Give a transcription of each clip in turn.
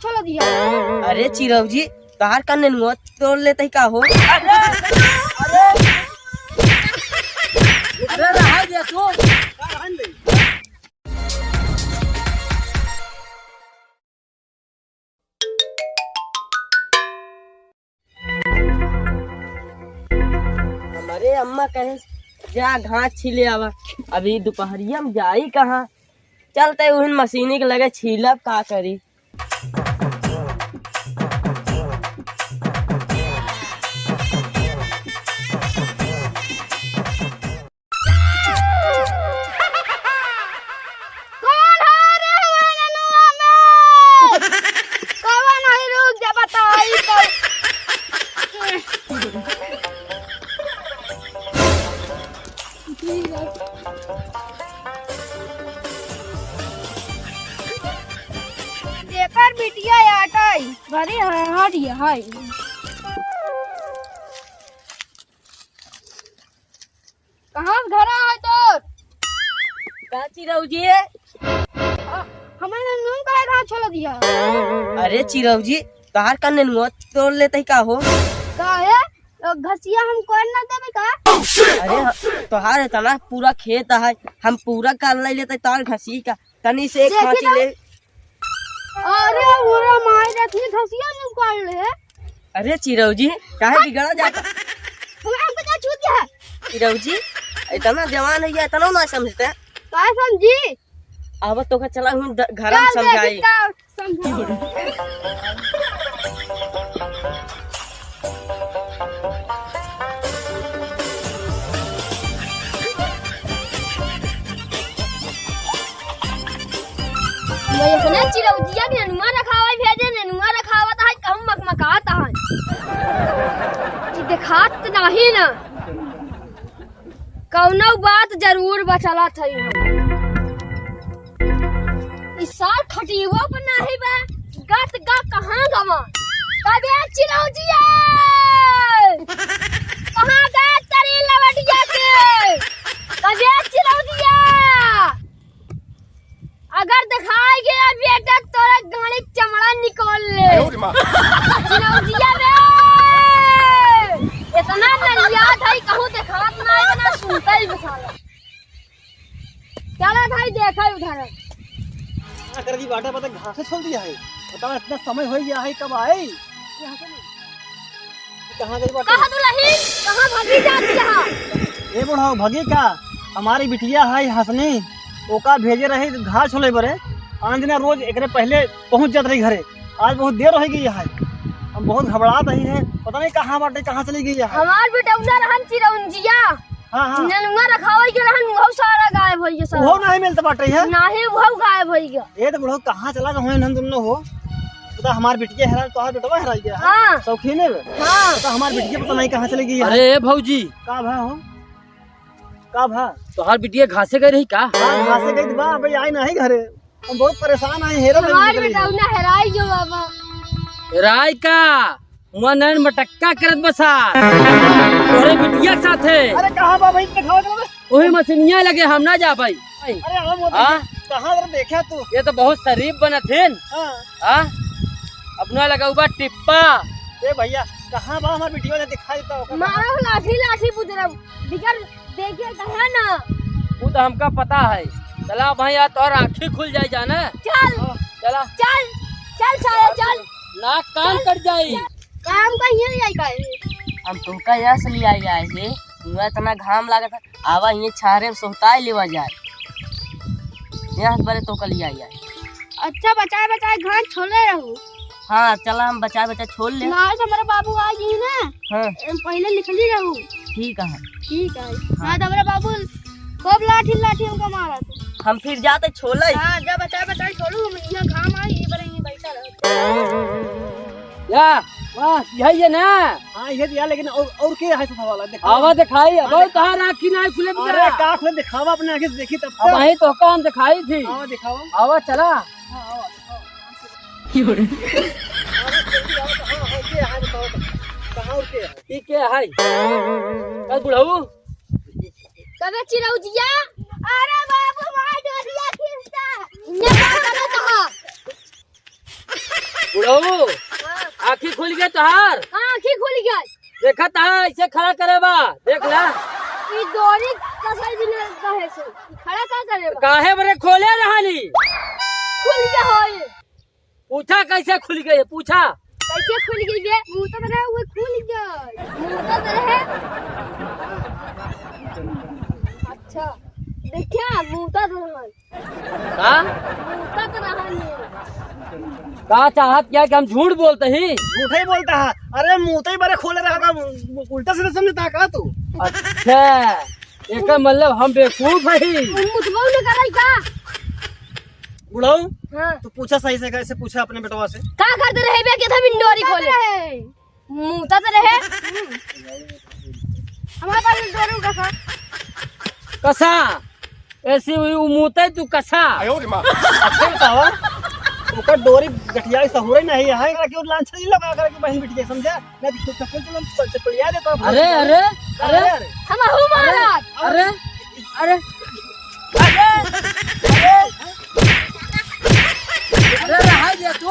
छोड़ दिया। अरे चिरऊ जी तार का नेनुआ तोड़ लेते का हो। अरे रहा दिया तू। हमारे अम्मा कहे जा घास छीले आवा, अभी दोपहरिया में जाई कहाँ, चलते उन मशीनी के लगे छीलब का करी। देखकर बिटिया आटाई बड़ी हरी है। कहाँ घर है तो चिरऊ जी हमारे नून का घास छोड़ दिया। अरे चिरऊ जी तार का नेनुआ तोड़ लेते का हो। का है घसिया हम कर ना देबे का। अरे तोहार इतना पूरा खेत है, हम पूरा कर ले लेते तार घसी का तनी से एक खांची ले। अरे पूरा मार रखनी घसिया निकाल ले। अरे चिरऊ जी काहे बिगड़ा जाता। हमरा पता छूट गया। चिरऊ जी इतना जवान है या इतना ना समझते का समझी। अब तो का चला हूं घर में समझाई। मैं सुना चिरौदिया के नेनुआ रखावा भेजे नेनुआ रखावा था हम मकमकाता है। ये दिखात नहीं ना कौनो बात जरूर बचला थई। इस साल खटीवा पर नहीं बा गत गा कहां गवा कबे चिरौदिया कहां गए तेरी लवटिया के कबे चिरौदिया। अगर दिखाई गया बेटा तोरा गाड़ी चमड़ा निकाल ले। चिरौदिया में इतना नलियात है कहूं दिखात ना है ना सुनता ही बेचारा। चला भाई देखा उधर कर दी बाटा पता घास छोड़ दिया है। बताओ इतना समय हो गया है कब आए यहाँ से कहाँ गई बाटा। कहाँ दुलही कहाँ भागी जाती है। ए बुढ़ाओ भगी का हमारी बिटिया है हंसनी ओका भेजे रहे घास छोले बरे आन दिन रोज एक पहले पहुंच जाते रही घरे। आज बहुत देर हो गई है, हम बहुत घबरा रही है, पता नहीं कहाँ बाटे कहाँ चली गई है। हमार बेटा उधर रहन चिरौंजिया हाँ हाँ नेनुआ रखावे के रहन बहुत सारा गायब हो गया। सब वो नहीं मिलता बाटे है नहीं वो गायब हो गया। ये तो बुढ़ाओ कहाँ चला गए हम तुम लोग हो। पता हमार बिटिया हरा तो बेटवा हरा गया। हाँ शौकीन है हाँ पता हमार बिटिया पता नहीं कहाँ चली गई है। अरे भौजी का भा हो का भा तोहार बिटिया घासे गई रही का। हाँ घासे गई थी बा भाई आई नहीं घरे हम बहुत परेशान आए हेरो हमार बेटा उन्हें हेराई जो बाबा राय का वहाँ नैन मटक्का करत बसा तोरे बिटिया के साथे। अरे कहाँ बा भाई दिखाओ तो वही मशीनिया लगे हम ना जा पाई। अरे हम वो हाँ? कहाँ जरा देखा तू। ये तो बहुत शरीफ बनथिन। हाँ अपना लगा हुआ टिप्पा। ए भैया कहाँ बा हमार बिटिया ने दिखाई देता होगा। मारो लाठी लाठी बुदरा बिगर देखिए कहे ना। वो तो हमका पता है। चला भैया तो आँखें खुल जाए जाना। चल चला चल चल सारे चल नाक कान कट जाई। काम का ये नहीं का हम तुमका यहाँ से ले आए थे, मुझे इतना घाम लगा था आवा ये छारे में सोहताए लेवा जाए यहाँ बड़े तो कल आई। अच्छा बचाए बचाए घास छोड़े रहूं। हाँ चला हम बचा बचा छोड़ ले। ना हमारे बाबू आ गई ना। हाँ पहले निकली रहूं। ठीक है ठीक है। हाँ हमारे बाबू खूब लाठी लाठी हमको मारा था। हम फिर जाते छोले। हाँ जब बचाए बचाए छोड़ू हम यहाँ घाम आई ये बड़े बैठा रहो। या वाह यही है ना। हाँ ये दिया लेकिन और के है सफा वाला देखा आवा दिखाई अब कहाँ राखी ना खुले में। अरे का खुले दिखावा अपने आगे से देखी तब अब वही तो काम दिखाई थी। हाँ दिखाओ आवा चला। कहाँ के है ठीक है कल बुढ़ाऊ कबे चिरौजिया अरे बाबू मार डोरिया खींचता ये क्या कर रहा था। बुढ़ऊ हाँ आँखी खुल गया तोहार। हाँ, आँखी खुल गया। देखा था ऐसे खड़ा करे बा, देख ला। ई डोरी कसर दिन रहे से खड़ा का करे बा? काहे बरे खोले रहनी? खुल गया होए। पूछा कैसे खुल गई है, पूछा। कैसे खुल गई बे? मुंह तो रहे हुए खुल गया। मुंह तो रहे। अच्छा देखिया मुंह तो रहा। हाँ मुंह तो रहा नहीं। का चाहत क्या कि हम झूठ बोलते ही? झूठा ही बोलता है। अरे मुंह तो ही बड़े खोले रहा था, उल्टा सीधा समझता का तू? अच्छा एक मतलब हम बेवकूफ है। मुझको ने कराई का? बुढ़ाऊ हाँ तू पूछा सही से, कैसे पूछा अपने बेटवा से? का करते रहे बे के था बिंडोरी खोले? मुंह तो रहे। हमारे पास डोरू का था। कसा ऐसी हुई उमुते तू कसा। अच्छा बतावा, ओकर डोरी गठिया सहुरे नहीं है, एकरा क्यों लांछा जी लगा कर के बहन बिटिया समझा? मैं तो चप्पल चलो चपलिया देता हूं। अरे अरे अरे हम हूं महाराज। अरे अरे अरे रहा गया तू।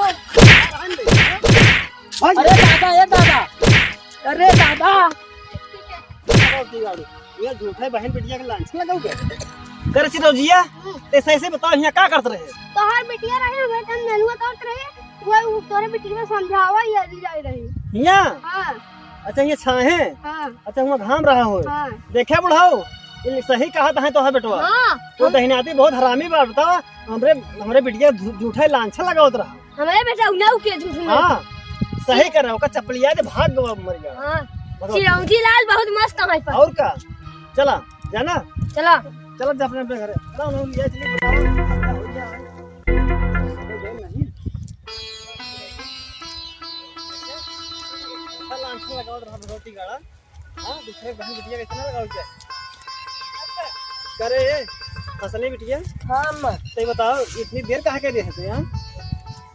अरे दादा, ये दादा, अरे दादा। ये झूठे बहन बिटिया के लांछा लगाओगे? कर चिरौजिया ते सही से बताओ, यहाँ क्या करते रहे? तोहर बिटिया रहे बेटा नेनुआ काट रहे वो तोरे बिटिया में समझावा ही आली जाई रही। यहाँ हां अच्छा ये छाहे। हां अच्छा हुआ घाम रहा हो। हां देखा बुढ़ाओ, ये सही कहा था तो है बेटवा। हां तो दहिनाती बहुत हरामी बात बतावा। हमरे बिटिया झूठे लांछा लगावत रहा। हमारे बेटा उनाऊ के झूठ में। हाँ सही कर रहा, ओका चपलिया दे भाग गवा मर गया। हां चिरौंजी लाल बहुत मस्त है पर। और का चला जाना, चला चलो जा अपने घर। चलो ना लिया चलिए बताओ हो गया है। नहीं लांछा लगाओ रहा भगवती गाड़ा। हां दूसरे बहन बिटिया कैसे ना लगाओ क्या करे फसली बिटिया? हाँ मत तो बताओ इतनी देर कहाँ के रहे थे यहाँ?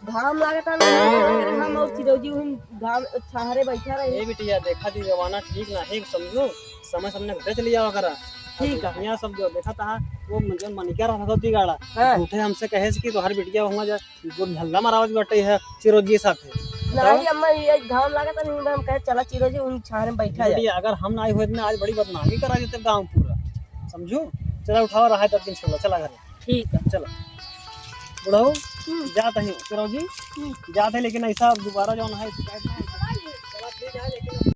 घाम लागता हम और चिरौजी उन घाम छाहरे बैठा रहे। ये बिटिया देखा थी जमाना ठीक ना है, समझो समय सामने घटे चली जाओ करा। ठीक है। यहाँ सब जो देखा था वो मुझे मनिका रहा था गाड़ा। हाँ। झूठे हमसे कहे कि तो हर बिटिया हुआ जो झल्ला मारावत बटे है चिरौजी साथे। नहीं अम्मा ये घाम लागता नहीं, हम कहे चला चिरौजी उन छाहरे में बैठा जाए। बिटिया अगर हम ना आए हुए इतने आज बड़ी बदनामी करा देते गाँव पूरा, समझो। चला उठाओ रहा है तब दिन चलो, चला घर। ठीक है चलो बुढ़ाऊ जाते हैं चिरौजी जाते हैं, लेकिन ऐसा दोबारा जो है शिकायत नहीं। चला ठीक है लेकिन